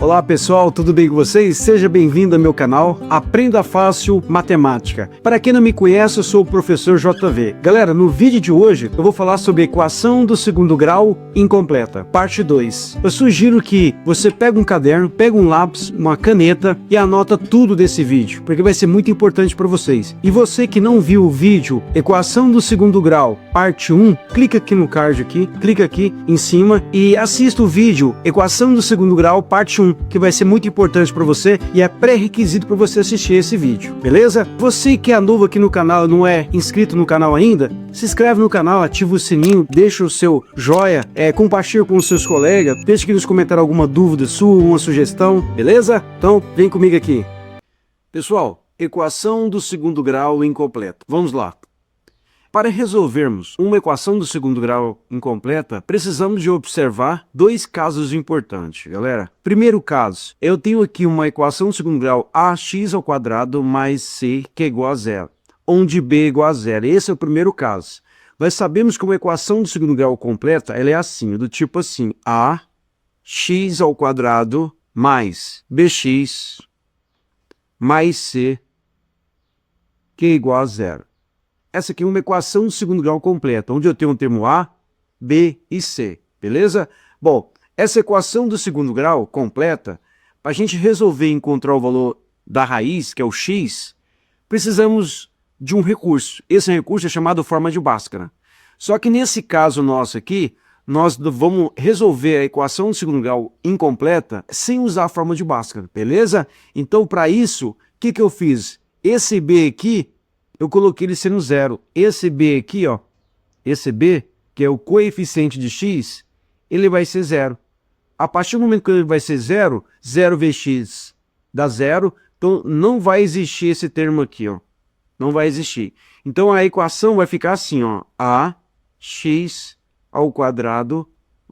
Olá pessoal, tudo bem com vocês? Seja bem-vindo ao meu canal Aprenda Fácil Matemática. Para quem não me conhece, eu sou o professor JV. Galera, no vídeo de hoje eu vou falar sobre equação do segundo grau incompleta, parte 2. Eu sugiro que você pegue um caderno, pegue um lápis, uma caneta e anota tudo desse vídeo, porque vai ser muito importante para vocês. E você que não viu o vídeo equação do segundo grau, parte 1, clica aqui no card aqui, clica aqui em cima e assista o vídeo equação do segundo grau, parte 1, que vai ser muito importante para você e é pré-requisito para você assistir esse vídeo, beleza? Você que é novo aqui no canal, não é inscrito no canal ainda, se inscreve no canal, ativa o sininho, deixa o seu joia, compartilha com os seus colegas, deixa aqui nos comentários alguma dúvida sua, uma sugestão, beleza? Então vem comigo aqui. Pessoal, equação do segundo grau incompleta. Vamos lá. Para resolvermos uma equação do segundo grau incompleta, precisamos de observar dois casos importantes, galera. Primeiro caso, eu tenho aqui uma equação do segundo grau ax² mais c que é igual a zero, onde b é igual a zero. Esse é o primeiro caso. Nós sabemos que uma equação do segundo grau completa, ela é assim, do tipo assim, ax² mais bx mais c que é igual a zero. Essa aqui é uma equação do segundo grau completa, onde eu tenho um termo A, B e C, beleza? Bom, essa equação do segundo grau completa, para a gente resolver e encontrar o valor da raiz, que é o x, precisamos de um recurso. Esse recurso é chamado forma de Bhaskara. Só que nesse caso nosso aqui, nós vamos resolver a equação do segundo grau incompleta sem usar a forma de Bhaskara, beleza? Então, para isso, o que eu fiz? Esse B aqui, eu coloquei ele sendo zero. Esse B aqui, ó, esse B, que é o coeficiente de x, ele vai ser zero. A partir do momento que ele vai ser zero, 0 vezes x dá zero, então não vai existir esse termo aqui, ó. Não vai existir. Então a equação vai ficar assim, ó, ax²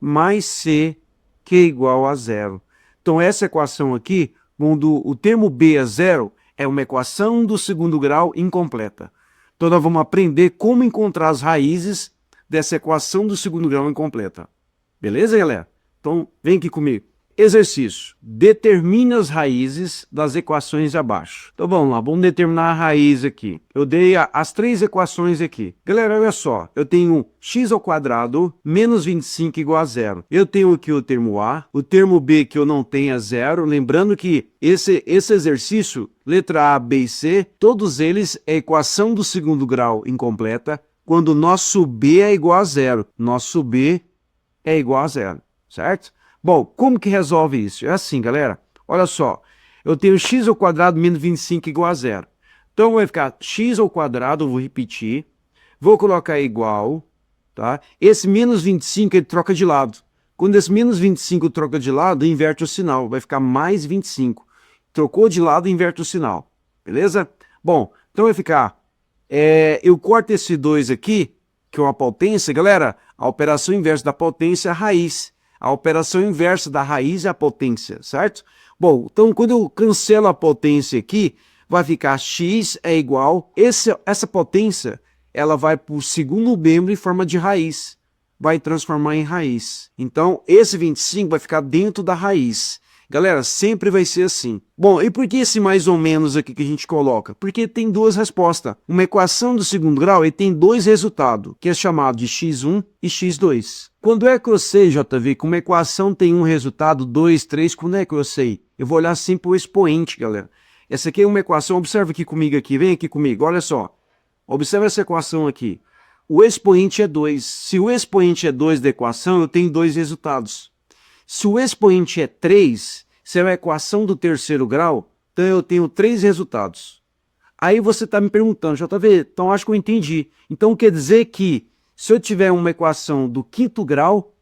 mais c que é igual a zero. Então essa equação aqui, quando o termo b é zero, é uma equação do segundo grau incompleta. Então nós vamos aprender como encontrar as raízes dessa equação do segundo grau incompleta. Beleza, galera? Então vem aqui comigo. Exercício. Determine as raízes das equações abaixo. Então vamos lá, vamos determinar a raiz aqui. Eu dei as três equações aqui. Galera, olha só. Eu tenho x² menos 25 igual a zero. Eu tenho aqui o termo A, o termo B que eu não tenho é zero. Lembrando que esse exercício, letra A, B e C, todos eles é equação do segundo grau incompleta, quando o nosso B é igual a zero. Nosso B é igual a zero, certo? Bom, como que resolve isso? É assim, galera. Olha só. Eu tenho x² menos 25 igual a zero. Então, vai ficar x², eu vou repetir. Vou colocar igual, tá? Esse menos 25, ele troca de lado. Quando esse menos 25 troca de lado, inverte o sinal. Vai ficar mais 25. Trocou de lado, inverte o sinal. Beleza? Bom, então vai ficar... eu corto esse 2 aqui, que é uma potência. Galera, a operação inversa da potência é a raiz. A operação inversa da raiz é a potência, certo? Bom, então quando eu cancelo a potência aqui, vai ficar x é igual... Essa potência, ela vai para o segundo membro em forma de raiz. Vai transformar em raiz. Então, esse 25 vai ficar dentro da raiz. Galera, sempre vai ser assim. Bom, e por que esse mais ou menos aqui que a gente coloca? Porque tem duas respostas. Uma equação do segundo grau ele tem dois resultados, que é chamado de x1 e x2. Quando é que eu sei, JV, que uma equação tem um resultado, 2, 3, quando é que eu sei? Eu vou olhar sempre o expoente, galera. Essa aqui é uma equação, observa aqui comigo aqui, vem aqui comigo, olha só. Observa essa equação aqui. O expoente é 2. Se o expoente é 2 da equação, eu tenho dois resultados. Se o expoente é 3, se é uma equação do terceiro grau, então eu tenho 3 resultados. Aí você está me perguntando, JV, então acho que eu entendi. Então quer dizer que se eu tiver uma equação do quinto grau,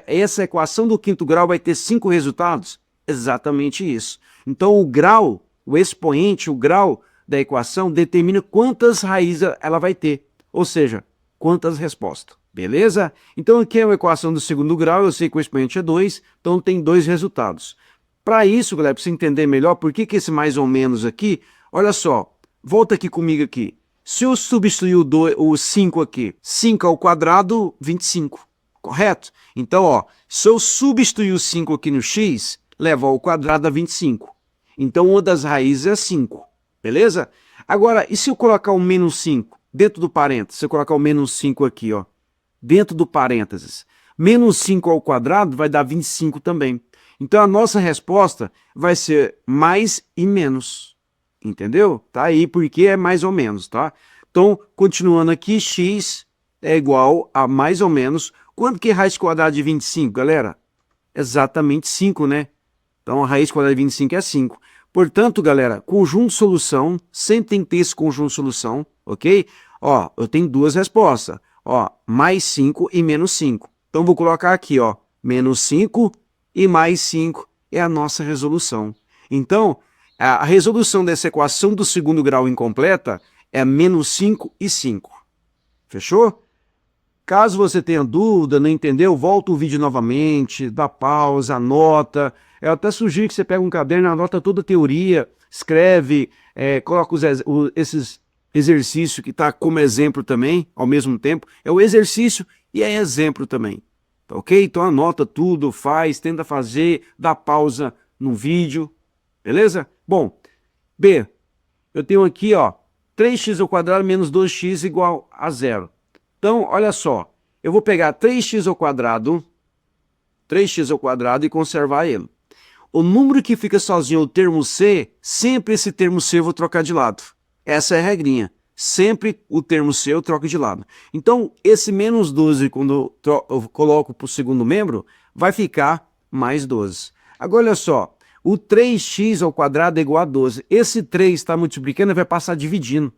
essa equação do quinto grau vai ter 5 resultados? Exatamente isso. Então o grau, o expoente, o grau da equação determina quantas raízes ela vai ter. Ou seja, quantas respostas. Beleza? Então aqui é uma equação do segundo grau, eu sei que o expoente é 2, então tem 2 resultados. Para isso, galera, para você entender melhor por que esse mais ou menos aqui, olha só, volta aqui comigo aqui. Se eu substituir o 5 aqui, 5², 25, correto? Então, ó, se eu substituir o 5 aqui no x, leva ao quadrado dá 25. Então, uma das raízes é 5, beleza? Agora, e se eu colocar o menos 5 dentro do parênteses? Se eu colocar o menos 5 aqui, ó, dentro do parênteses, menos 5 ao quadrado vai dar 25 também. Então, a nossa resposta vai ser mais e menos, entendeu? Tá aí, porque é mais ou menos, tá? Então, continuando aqui, x é igual a mais ou menos. Quanto que é raiz quadrada de 25, galera? Exatamente 5, né? Então, a raiz quadrada de 25 é 5. Portanto, galera, conjunto de solução, sempre tem que ter esse conjunto de solução, ok? Ó, eu tenho duas respostas, ó, mais 5 e menos 5. Então, vou colocar aqui, ó, menos 5 e mais 5 é a nossa resolução. Então, a resolução dessa equação do segundo grau incompleta é menos 5 e 5. Fechou? Caso você tenha dúvida, não entendeu, volta o vídeo novamente, dá pausa, anota. Eu até sugiro que você pegue um caderno, anota toda a teoria, escreve, coloca esses exercícios que está como exemplo também, ao mesmo tempo. É o exercício e é exemplo também. Tá ok? Então anota tudo, faz, tenta fazer, dá pausa no vídeo, beleza? Bom, B, eu tenho aqui, ó, 3x ao quadrado menos 2x igual a 0. Então, olha só, eu vou pegar 3x ao quadrado e conservar ele. O número que fica sozinho, o termo C, sempre esse termo C eu vou trocar de lado. Essa é a regrinha. Sempre o termo C eu troco de lado. Então, esse menos 12, quando eu coloco para o segundo membro, vai ficar mais 12. Agora, olha só, o 3x ao quadrado é igual a 12. Esse 3 está multiplicando e vai passar dividindo.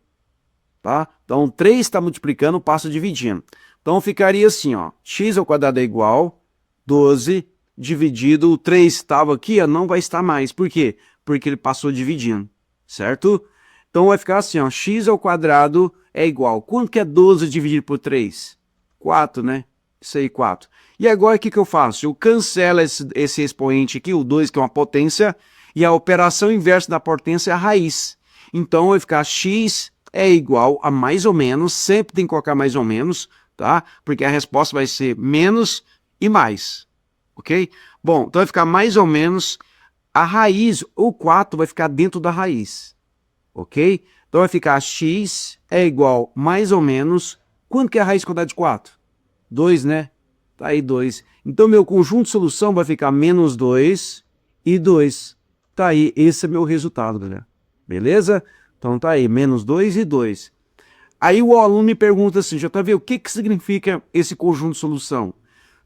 Tá? Então, 3 está multiplicando, passa dividindo. Então, ficaria assim, ó, x ao quadrado é igual 12 dividido, o 3 estava aqui, ó, não vai estar mais. Por quê? Porque ele passou dividindo, certo? Então, vai ficar assim, ó, x ao quadrado é igual. Quanto que é 12 dividido por 3? 4, né? Isso aí, 4. E agora, o que eu faço? Eu cancelo esse expoente aqui, o 2, que é uma potência, e a operação inversa da potência é a raiz. Então, vai ficar x é igual a mais ou menos, sempre tem que colocar mais ou menos, tá? Porque a resposta vai ser menos e mais, ok? Bom, então vai ficar mais ou menos, a raiz, o 4 vai ficar dentro da raiz, ok? Então vai ficar x é igual mais ou menos, quanto que é a raiz quadrada de 4? 2, né? Tá aí 2. Então meu conjunto de solução vai ficar menos 2 e 2. Tá aí, esse é meu resultado, galera. Beleza? Então tá aí, menos 2 e 2. Aí o aluno me pergunta assim, JV, o que significa esse conjunto de solução?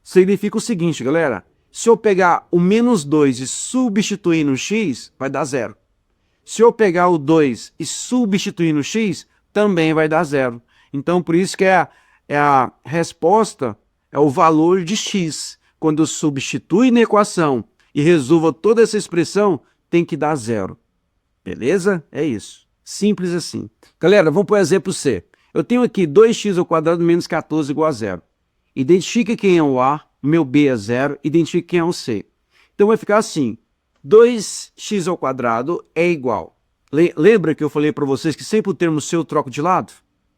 Significa o seguinte, galera, se eu pegar o menos 2 e substituir no x, vai dar 0. Se eu pegar o 2 e substituir no x, também vai dar 0. Então por isso que é a resposta, é o valor de x. Quando eu substitui na equação e resolvo toda essa expressão, tem que dar 0. Beleza? É isso. Simples assim. Galera, vamos para o exemplo C. Eu tenho aqui 2x ao quadrado menos 14 igual a 0. Identifica quem é o A, meu B é 0, identifica quem é o C. Então vai ficar assim, 2x ao quadrado é igual. Lembra que eu falei para vocês que sempre o termo C eu troco de lado?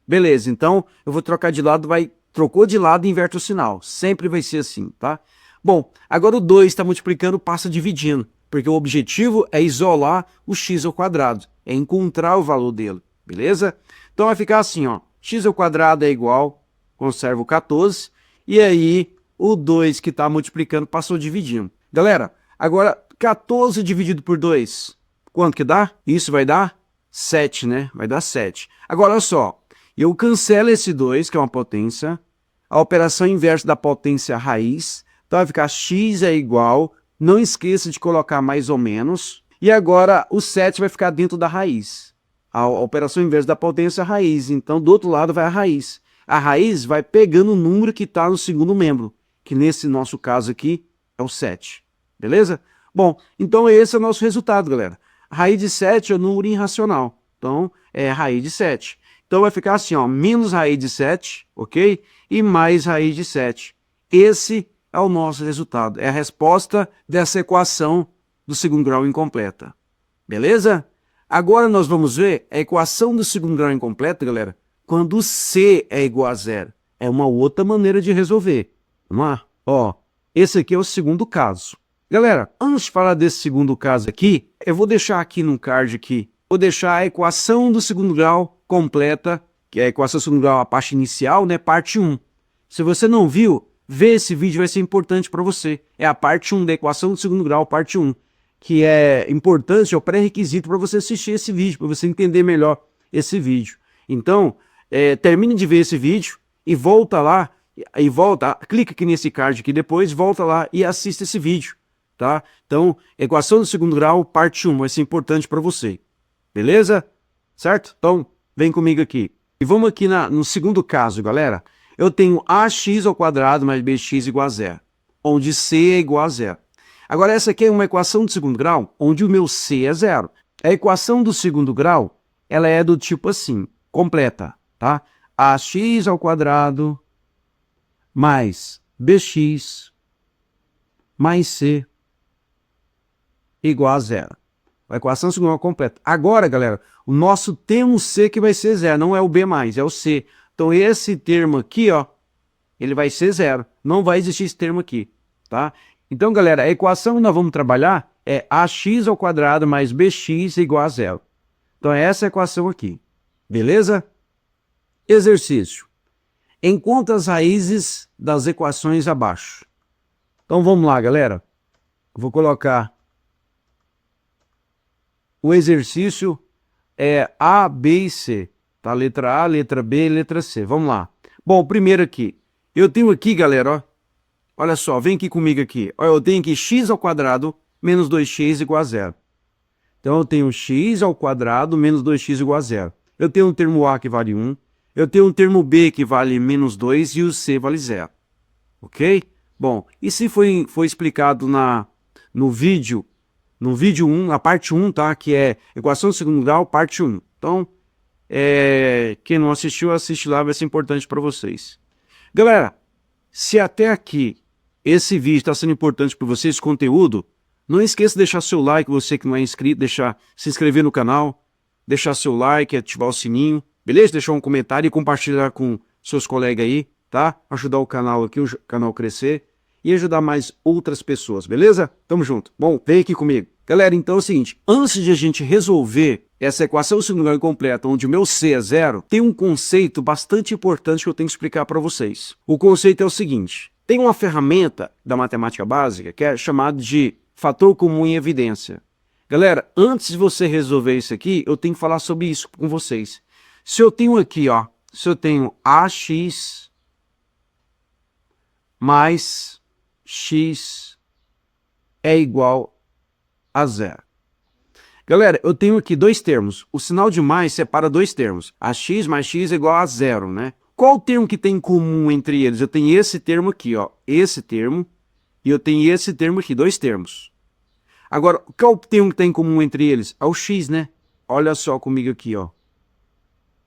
Beleza, então eu vou trocar de lado, trocou de lado e inverte o sinal. Sempre vai ser assim, tá? Bom, agora o 2 está multiplicando, passa dividindo. Porque o objetivo é isolar o x ao quadrado, é encontrar o valor dele, beleza? Então vai ficar assim, ó, x ao quadrado é igual, conserva o 14, e aí o 2 que está multiplicando passou dividindo. Galera, agora 14 dividido por 2, quanto que dá? Isso vai dar 7, né? Vai dar 7. Agora, olha só, eu cancelo esse 2, que é uma potência, a operação inversa da potência raiz, então vai ficar x é igual, não esqueça de colocar mais ou menos. E agora o 7 vai ficar dentro da raiz. A operação inversa da potência é a raiz. Então do outro lado vai a raiz. A raiz vai pegando o número que está no segundo membro. Que nesse nosso caso aqui é o 7. Beleza? Bom, então esse é o nosso resultado, galera. A raiz de 7 é o número irracional. Então é a raiz de 7. Então vai ficar assim, ó, menos raiz de 7, ok? E mais raiz de 7. Esse é o nosso resultado. É a resposta dessa equação do segundo grau incompleta. Beleza? Agora nós vamos ver a equação do segundo grau incompleta, galera, quando o C é igual a 0. É uma outra maneira de resolver. Vamos lá? Ó, esse aqui é o segundo caso. Galera, antes de falar desse segundo caso aqui, eu vou deixar aqui no card aqui, vou deixar a equação do segundo grau completa, que é a equação do segundo grau, a parte inicial, né, parte 1. Se você não viu, ver esse vídeo vai ser importante para você. É a parte 1 da equação do segundo grau, parte 1, que é importante, é o pré-requisito para você assistir esse vídeo, para você entender melhor esse vídeo. Então, termine de ver esse vídeo e volta lá, clica aqui nesse card aqui depois, volta lá e assista esse vídeo. Tá? Então, equação do segundo grau, parte 1, vai ser importante para você. Beleza? Certo? Então, vem comigo aqui. E vamos aqui no segundo caso, galera. Eu tenho ax ao quadrado mais bx igual a zero, onde c é igual a zero. Agora, essa aqui é uma equação do segundo grau, onde o meu c é zero. A equação do segundo grau, ela é do tipo assim, completa, tá? Ax ao quadrado mais bx mais c igual a zero. A equação segundo grau completa. Agora, galera, o nosso termo C que vai ser zero, não é o B+, é o C. Então, esse termo aqui, ó, ele vai ser zero. Não vai existir esse termo aqui, tá? Então, galera, a equação que nós vamos trabalhar é ax ao quadrado mais bx igual a zero. Então, é essa equação aqui. Beleza? Exercício. Encontre as raízes das equações abaixo. Então, vamos lá, galera. Vou colocar... O exercício é A, B e C, tá? Letra A, letra B e letra C. Vamos lá. Bom, primeiro aqui. Eu tenho aqui, galera, ó. Olha só, vem aqui comigo aqui. Ó, eu tenho aqui x ao quadrado menos 2x igual a zero. Então, eu tenho x ao quadrado menos 2x igual a zero. Eu tenho um termo A que vale 1. Eu tenho um termo B que vale menos 2 e o C vale zero. Ok? Bom, e se foi explicado no vídeo 1, na parte 1, tá? Que é equação do segundo grau, parte 1. Então, quem não assistiu, assiste lá, vai ser importante para vocês. Galera, se até aqui esse vídeo está sendo importante para vocês, esse conteúdo, não esqueça de deixar seu like, você que não é inscrito, se inscrever no canal, deixar seu like, ativar o sininho, beleza? Deixar um comentário e compartilhar com seus colegas aí, tá? Ajudar o canal aqui, o canal crescer. E ajudar mais outras pessoas, beleza? Tamo junto. Bom, vem aqui comigo. Galera, então é o seguinte, antes de a gente resolver essa equação segundo grau incompleta, onde o meu C é zero, tem um conceito bastante importante que eu tenho que explicar para vocês. O conceito é o seguinte, tem uma ferramenta da matemática básica que é chamada de fator comum em evidência. Galera, antes de você resolver isso aqui, eu tenho que falar sobre isso com vocês. Se eu tenho aqui, ó, se eu tenho AX mais x é igual a zero. Galera, eu tenho aqui dois termos. O sinal de mais separa dois termos. Ax mais x é igual a zero, né? Qual o termo que tem em comum entre eles? Eu tenho esse termo aqui, ó. Esse termo. E eu tenho esse termo aqui, dois termos. Agora, qual o termo que tem em comum entre eles? É o x, né? Olha só comigo aqui, ó.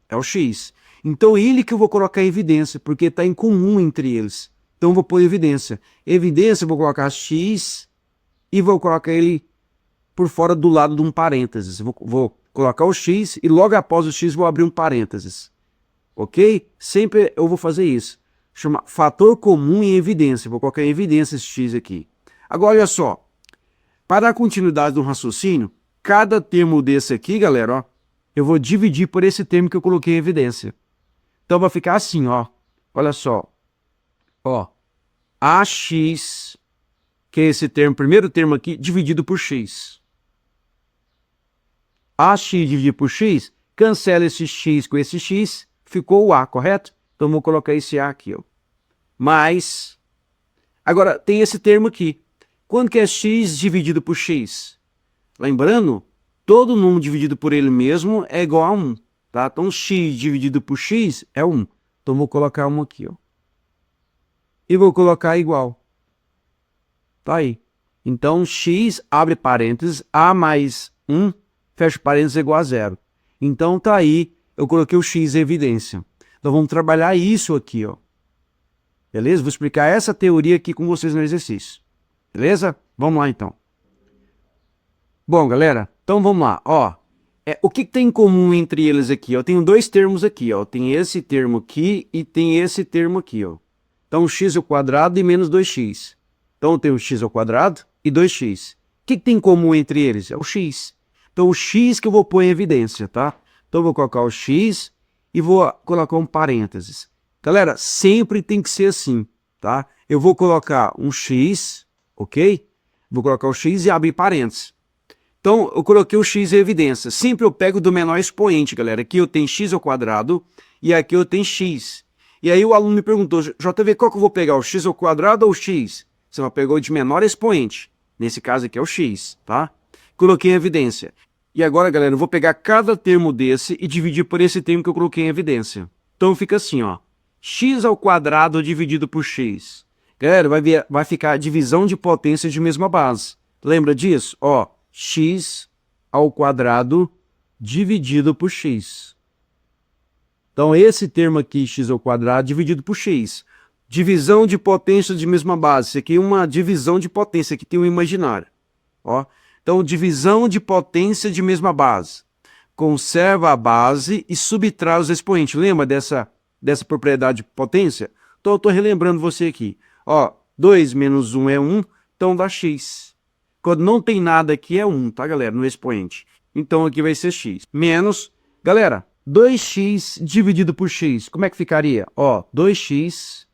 É o x. Então, ele que eu vou colocar em evidência, porque está em comum entre eles. Então, eu vou pôr evidência. Evidência, eu vou colocar x e vou colocar ele por fora do lado de um parênteses. Vou colocar o x e logo após o x vou abrir um parênteses. Ok? Sempre eu vou fazer isso. Chama fator comum em evidência. Vou colocar em evidência esse x aqui. Agora, olha só. Para a continuidade do raciocínio, cada termo desse aqui, galera, ó, eu vou dividir por esse termo que eu coloquei em evidência. Então, vai ficar assim, ó. Olha só. Ó, AX, que é esse termo, primeiro termo aqui, dividido por x. AX dividido por x, cancela esse x com esse x, ficou o A, correto? Então, vou colocar esse A aqui, ó. Mais, agora, tem esse termo aqui. Quanto que é x dividido por x? Lembrando, todo número dividido por ele mesmo é igual a 1, tá? Então, x dividido por x é 1. Então, vou colocar 1 aqui, ó. E vou colocar igual. Tá aí. Então, x, abre parênteses, A mais 1, fecha parênteses, igual a zero. Então, tá aí, eu coloquei o x em evidência. Então, vamos trabalhar isso aqui, ó. Beleza? Vou explicar essa teoria aqui com vocês no exercício. Beleza? Vamos lá, então. Bom, galera, então vamos lá. Ó, o que tem em comum entre eles aqui? Eu tenho dois termos aqui, ó. Tem esse termo aqui e tem esse termo aqui, ó. Então, x ao quadrado e menos 2x. Então, eu tenho x ao quadrado e 2x. O que tem em comum entre eles? É o x. Então, o x que eu vou pôr em evidência, tá? Então, eu vou colocar o x e vou colocar um parênteses. Galera, sempre tem que ser assim, tá? Eu vou colocar um x, ok? Vou colocar o x e abrir parênteses. Então, eu coloquei o x em evidência. Sempre eu pego do menor expoente, galera. Aqui eu tenho x ao quadrado e aqui eu tenho x. E aí o aluno me perguntou, JV, qual que eu vou pegar, o x ao quadrado ou o x? Você vai pegar o de menor expoente. Nesse caso aqui é o x, tá? Coloquei em evidência. E agora, galera, eu vou pegar cada termo desse e dividir por esse termo que eu coloquei em evidência. Então fica assim, ó. X ao quadrado dividido por x. Galera, vai ficar a divisão de potência de mesma base. Lembra disso? Ó, x ao quadrado dividido por x. Então, esse termo aqui, x ao quadrado, dividido por x. Divisão de potência de mesma base. Isso aqui é uma divisão de potência, aqui tem um imaginário. Ó. Então, divisão de potência de mesma base. Conserva a base e subtrai os expoentes. Lembra dessa propriedade de potência? Então, eu estou relembrando você aqui. Ó, 2 menos 1 é 1, então dá x. Quando não tem nada aqui é 1, tá, galera? No expoente. Então, aqui vai ser x. Menos, galera, 2x dividido por x. Como é que ficaria? Ó, 2x.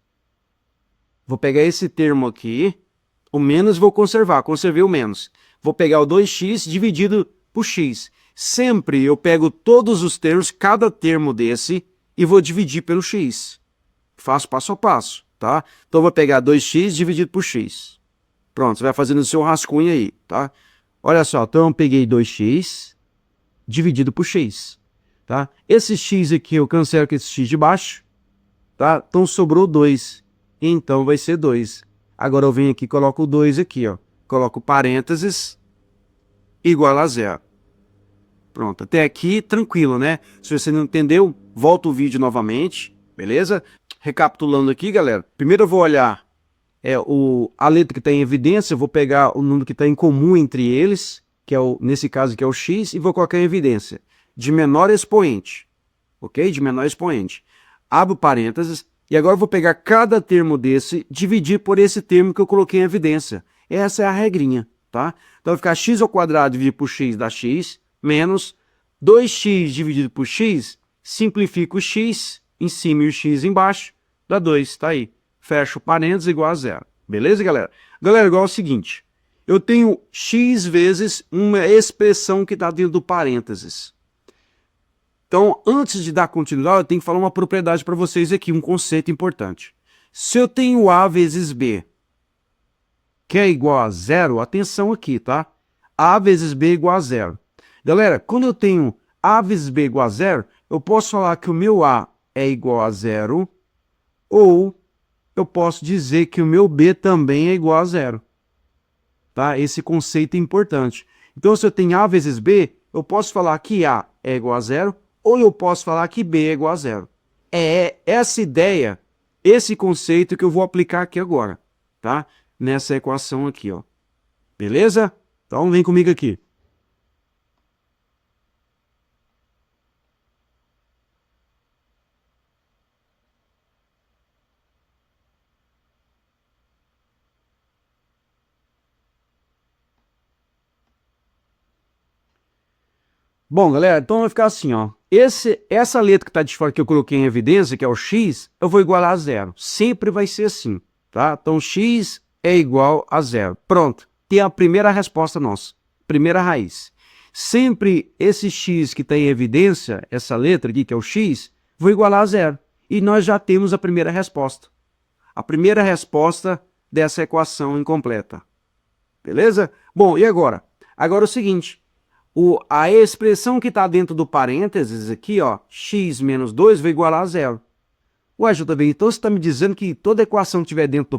Vou pegar esse termo aqui. O menos vou conservar. Conservei o menos. Vou pegar o 2x dividido por x. Sempre eu pego todos os termos, cada termo desse, e vou dividir pelo x. Faço passo a passo, tá? Então, vou pegar 2x dividido por x. Pronto, você vai fazendo o seu rascunho aí, tá? Olha só, então eu peguei 2x dividido por x, tá? Esse x aqui eu cancelo com esse x de baixo, tá? Então sobrou 2, então vai ser 2. Agora eu venho aqui e coloco o 2 aqui, ó. Coloco parênteses igual a 0. Pronto, até aqui tranquilo, né? Se você não entendeu, volta o vídeo novamente, beleza? Recapitulando aqui, galera. Primeiro eu vou olhar a letra que está em evidência, eu vou pegar o número que está em comum entre eles, que é nesse caso aqui é o x, e vou colocar em evidência. De menor expoente, ok? De menor expoente. Abro parênteses, e agora eu vou pegar cada termo desse, dividir por esse termo que eu coloquei em evidência. Essa é a regrinha, tá? Então vai ficar x ao quadrado dividido por x dá x, menos 2x dividido por x, simplifica o x em cima e o x embaixo, dá 2, tá aí. Fecho parênteses igual a 0. Beleza, galera? Galera, igual ao seguinte. Eu tenho x vezes uma expressão que está dentro do parênteses. Então, antes de dar continuidade, eu tenho que falar uma propriedade para vocês aqui, um conceito importante. Se eu tenho a vezes b, que é igual a 0, atenção aqui, tá? A vezes b é igual a 0. Galera, quando eu tenho a vezes b igual a 0, eu posso falar que o meu a é igual a 0, ou eu posso dizer que o meu b também é igual a 0. Tá? Esse conceito é importante. Então, se eu tenho a vezes b, eu posso falar que a é igual a 0, ou eu posso falar que b é igual a 0. É essa ideia, esse conceito que eu vou aplicar aqui agora, tá? Nessa equação aqui, ó. Beleza? Então, vem comigo aqui. Bom, galera, então vai ficar assim, ó. Essa letra que está de fora que eu coloquei em evidência, que é o x, eu vou igualar a 0. Sempre vai ser assim, tá? Então, x é igual a 0. Pronto. Tem a primeira resposta nossa. Primeira raiz. Sempre esse x que está em evidência, essa letra aqui, que é o x, vou igualar a 0. E nós já temos a primeira resposta. A primeira resposta dessa equação incompleta. Beleza? Bom, e agora? Agora é o seguinte. A expressão que está dentro do parênteses aqui, ó, x menos 2 vai igualar a 0. Ué, JV, então você está me dizendo que toda equação que estiver dentro do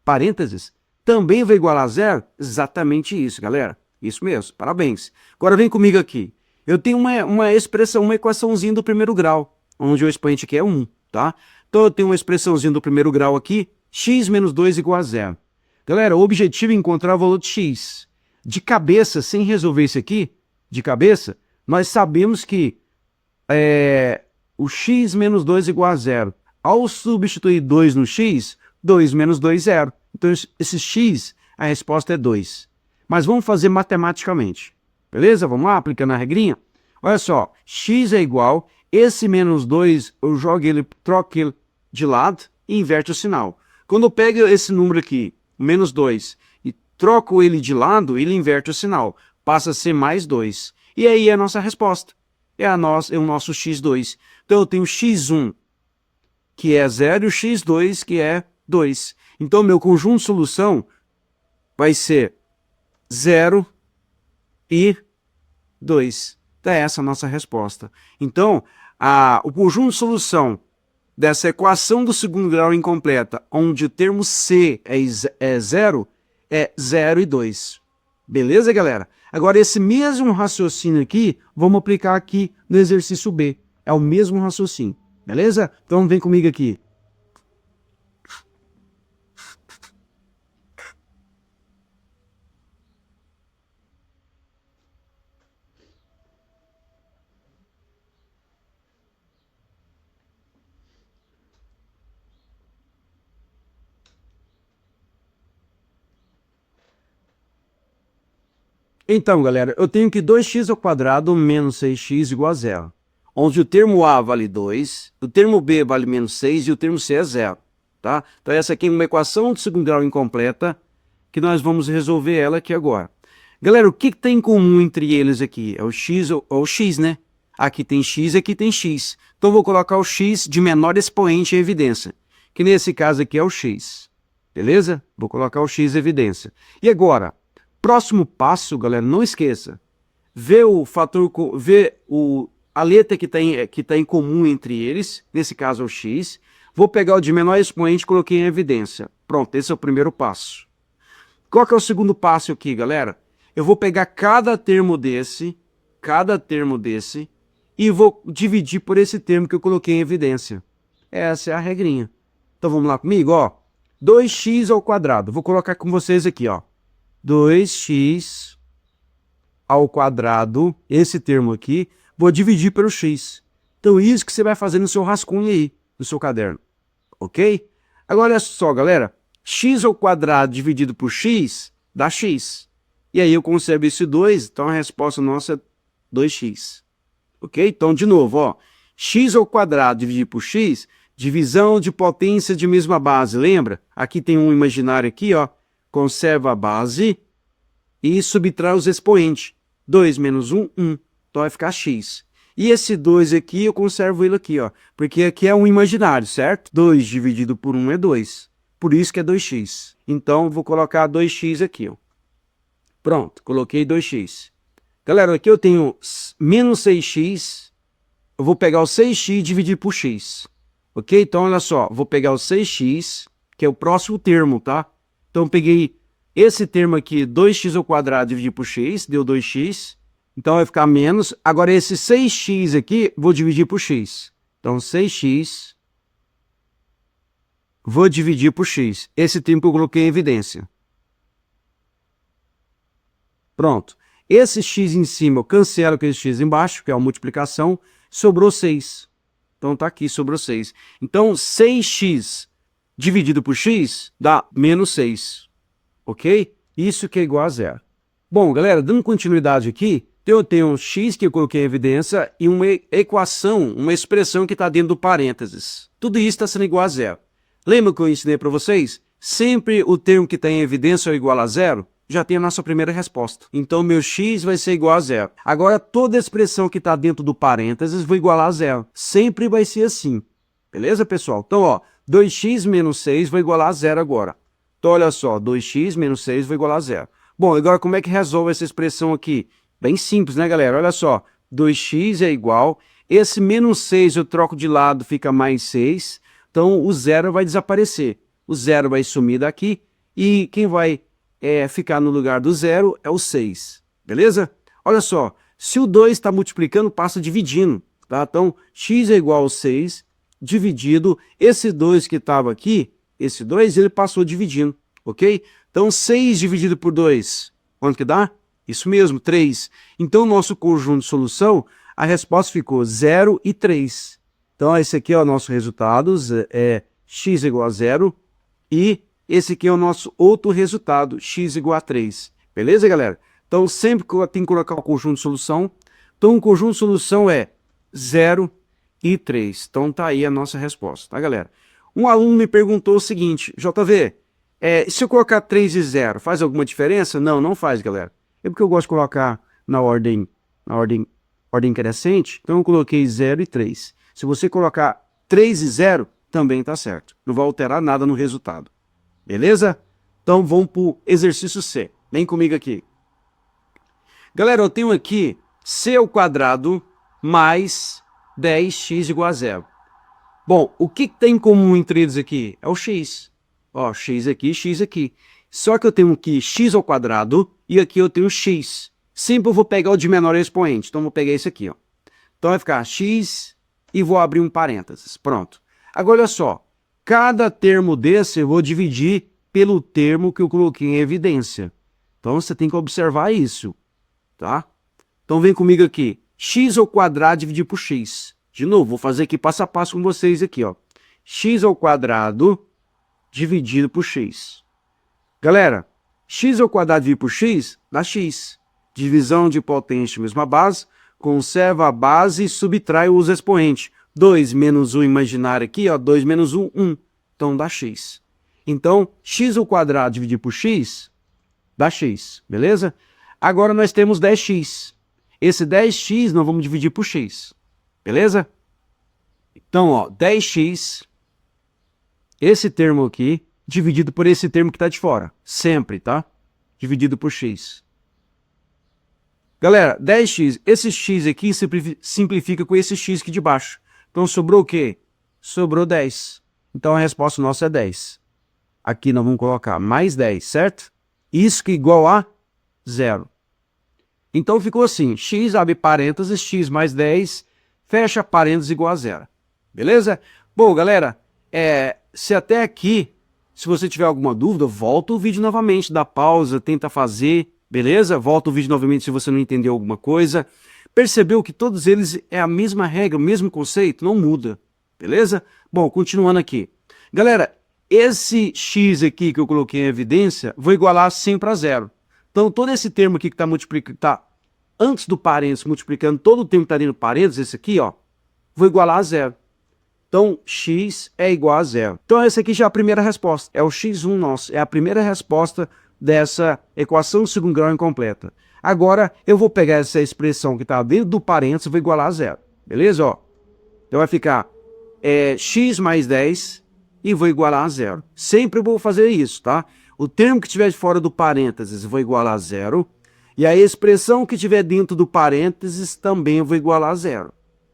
parênteses também vai igualar a 0? Exatamente isso, galera. Isso mesmo, parabéns. Agora vem comigo aqui. Eu tenho uma expressão, uma equaçãozinha do primeiro grau, onde o expoente aqui é 1, tá? Então eu tenho uma expressãozinha do primeiro grau aqui, x menos 2 igual a 0. Galera, o objetivo é encontrar o valor de x. De cabeça, sem resolver isso aqui, de cabeça, nós sabemos que o x menos 2 igual a 0. Ao substituir 2 no x, 2 menos 2, 0. Então, esse x, A resposta é 2. Mas vamos fazer matematicamente. Beleza? Vamos lá, aplicando a regrinha? Olha só, x é igual, esse menos 2, eu jogo ele, troco ele de lado e inverte o sinal. Quando eu pego esse número aqui, menos 2, e troco ele de lado, ele inverte o sinal. Passa a ser mais 2. E aí é a nossa resposta. É o nosso x2. Então eu tenho x1, que é 0, e o x2, que é 2. Então meu conjunto de solução vai ser 0 e 2. Então essa é a nossa resposta. Então, o conjunto de solução dessa equação do segundo grau incompleta, onde o termo C é 0, é 0 e 2. Beleza, galera? Agora, esse mesmo raciocínio aqui, vamos aplicar aqui no exercício B. É o mesmo raciocínio. Beleza? Então, vem comigo aqui. Então, galera, eu tenho que 2x² menos 6x igual a 0. Onde o termo A vale 2, o termo B vale menos 6 e o termo C é 0. Tá? Então essa aqui é uma equação de segundo grau incompleta que nós vamos resolver ela aqui agora. Galera, o que tem em comum entre eles aqui? É o x, né? Aqui tem x e aqui tem x. Então vou colocar o x de menor expoente em evidência, que nesse caso aqui é o x. Beleza? Vou colocar o x em evidência. E agora, próximo passo, galera, não esqueça. Vê a letra que tá em comum entre eles, nesse caso é o x. Vou pegar o de menor expoente e coloquei em evidência. Pronto, esse é o primeiro passo. Qual que é o segundo passo aqui, galera? Eu vou pegar cada termo desse, e vou dividir por esse termo que eu coloquei em evidência. Essa é a regrinha. Então vamos lá comigo, ó. 2x². Vou colocar com vocês aqui, ó. 2x², esse termo aqui, vou dividir pelo x. Então isso que você vai fazer no seu rascunho aí, no seu caderno. Ok? Agora olha só, galera. x² dividido por x dá x. E aí eu conservo esse 2, então a resposta nossa é 2x. Ok? Então, de novo, ó. x² dividido por x, divisão de potência de mesma base. Lembra? Aqui tem um imaginário aqui, ó. Conserva a base e subtrai os expoentes. 2 menos 1, 1. Então vai ficar x. E esse 2 aqui, eu conservo ele aqui, ó. Porque aqui é um imaginário, certo? 2 dividido por 1 é 2. Por isso que é 2x. Então, vou colocar 2x aqui, ó. Pronto, coloquei 2x. Galera, aqui eu tenho menos 6x. Eu vou pegar o 6x e dividir por x. Ok? Então, olha só. Vou pegar o 6x, que é o próximo termo, tá? Então, eu peguei esse termo aqui, 2x² dividir por x, deu 2x. Então, vai ficar menos. Agora, esse 6x aqui, vou dividir por x. Então, 6x, vou dividir por x. Esse termo que eu coloquei em evidência. Pronto. Esse x em cima, eu cancelo aquele x embaixo, que é a multiplicação. Sobrou 6. Então, tá aqui, sobrou 6. Então, 6x dividido por x dá menos 6. Ok? Isso que é igual a 0. Bom, galera, dando continuidade aqui, eu tenho um x que eu coloquei em evidência e uma equação, uma expressão que está dentro do parênteses. Tudo isso está sendo igual a 0. Lembra que eu ensinei para vocês? Sempre o termo que está em evidência é igual a 0, já tem a nossa primeira resposta. Então, meu x vai ser igual a 0. Agora, toda expressão que está dentro do parênteses vai igualar a 0. Sempre vai ser assim. Beleza, pessoal? Então, ó, 2x menos 6 vai igualar a 0 agora. Então, olha só, 2x menos 6 vai igualar a 0. Bom, agora como é que resolve essa expressão aqui? Bem simples, né, galera? Olha só, 2x é igual, esse menos 6 eu troco de lado, fica mais 6, então o 0 vai desaparecer. O 0 vai sumir daqui e quem vai ficar no lugar do 0 é o 6, beleza? Olha só, se o 2 está multiplicando, passa dividindo, tá? Então, x é igual a 6, dividido, esse 2 que estava aqui, esse 2, ele passou dividindo, ok? Então, 6 dividido por 2, quanto que dá? Isso mesmo, 3. Então, nosso conjunto de solução, a resposta ficou 0 e 3. Então, esse aqui é o nosso resultado, é x igual a 0 e esse aqui é o nosso outro resultado, x igual a 3. Beleza, galera? Então, sempre tem que colocar o conjunto de solução. Então, o conjunto de solução é 0 e 3. Então, tá aí a nossa resposta, tá, galera? Um aluno me perguntou o seguinte, JV, se eu colocar 3 e 0, faz alguma diferença? Não, não faz, galera. É porque eu gosto de colocar na ordem crescente, então eu coloquei 0 e 3. Se você colocar 3 e 0, também tá certo. Não vai alterar nada no resultado. Beleza? Então, vamos para o exercício C. Vem comigo aqui. Galera, eu tenho aqui c ao quadrado mais 10x igual a 0. Bom, o que tem em comum entre eles aqui? É o x. Ó, x aqui, x aqui. Só que eu tenho aqui x ao quadrado e aqui eu tenho x. Sempre eu vou pegar o de menor expoente. Então, eu vou pegar esse aqui, ó. Então, vai ficar x e vou abrir um parênteses. Pronto. Agora, olha só. Cada termo desse eu vou dividir pelo termo que eu coloquei em evidência. Então, você tem que observar isso. Tá? Então, vem comigo aqui. X ao quadrado dividir por x. De novo, vou fazer aqui passo a passo com vocês aqui, ó. X ao quadrado dividido por x. Galera, x ao quadrado dividido por x dá x. Divisão de potência mesma base, conserva a base e subtrai os expoentes. 2 menos 1 imaginário aqui, ó, 2 menos 1, 1. Então dá x. Então, x ao quadrado dividido por x dá x, beleza? Agora nós temos 10x. Esse 10x nós vamos dividir por x. Beleza? Então, ó, 10x, esse termo aqui, dividido por esse termo que está de fora. Sempre, tá? Dividido por x. Galera, 10x, esse x aqui simplifica com esse x aqui de baixo. Então, sobrou o quê? Sobrou 10. Então, a resposta nossa é 10. Aqui nós vamos colocar mais 10, certo? Isso que é igual a 0. Então, ficou assim, x abre parênteses, x mais 10, fecha parênteses igual a 0. Beleza? Bom, galera, se até aqui, se você tiver alguma dúvida, volta o vídeo novamente, dá pausa, tenta fazer, beleza? Volta o vídeo novamente se você não entendeu alguma coisa. Percebeu que todos eles é a mesma regra, o mesmo conceito? Não muda, beleza? Bom, continuando aqui. Galera, esse x aqui que eu coloquei em evidência, vou igualar sempre a 0. Então, todo esse termo aqui que está multiplicando, tá antes do parênteses, multiplicando todo o termo que está dentro do parênteses, esse aqui, ó, vou igualar a 0. Então, x é igual a 0. Então, essa aqui já é a primeira resposta. É o x1 nosso. É a primeira resposta dessa equação de segundo grau incompleta. Agora, eu vou pegar essa expressão que está dentro do parênteses e vou igualar a 0. Beleza? Ó. Então, vai ficar x mais 10 e vou igualar a 0. Sempre eu vou fazer isso, tá? O termo que estiver fora do parênteses eu vou igualar a 0. E a expressão que estiver dentro do parênteses também eu vou igualar a 0.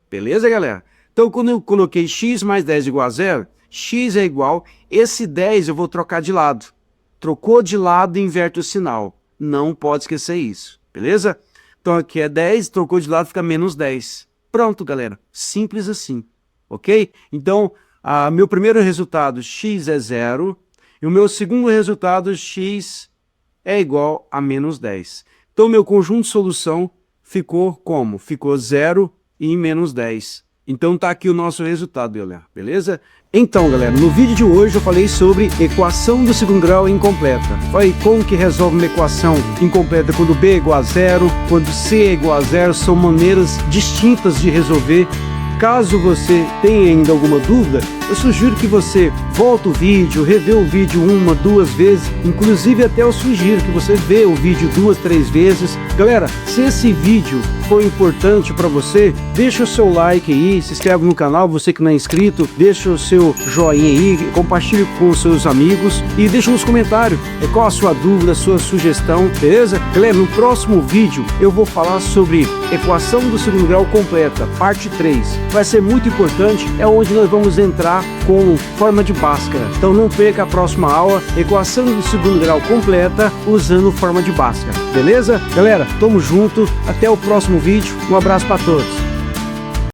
Beleza, galera? Então, quando eu coloquei x mais 10 igual a 0, x é igual, esse 10 eu vou trocar de lado. Trocou de lado e inverte o sinal. Não pode esquecer isso, beleza? Então, aqui é 10, trocou de lado, fica menos 10. Pronto, galera. Simples assim, ok? Então, meu primeiro resultado, x é 0. E o meu segundo resultado, x é igual a menos 10. Então, meu conjunto de solução ficou como? Ficou 0 e menos 10. Então tá aqui o nosso resultado, galera, beleza? Então, galera, no vídeo de hoje eu falei sobre equação do segundo grau incompleta. Falei como que resolve uma equação incompleta quando b é igual a 0, quando c é igual a 0, são maneiras distintas de resolver. Caso você tenha ainda alguma dúvida, eu sugiro que você volte o vídeo, revê o vídeo 1, 2 vezes, inclusive até eu sugiro que você vê o vídeo 2, 3 vezes. Galera, se esse vídeo foi importante para você, deixa o seu like aí, se inscreve no canal, você que não é inscrito, deixa o seu joinha aí, compartilhe com os seus amigos e deixa nos comentários qual a sua dúvida, a sua sugestão, beleza? Galera, no próximo vídeo eu vou falar sobre equação do segundo grau completa, parte 3. Vai ser muito importante, é onde nós vamos entrar com forma de Bhaskara. Então não perca a próxima aula, equação do segundo grau completa usando forma de Bhaskara, beleza? Galera, tamo junto, até o próximo vídeo, um abraço para todos.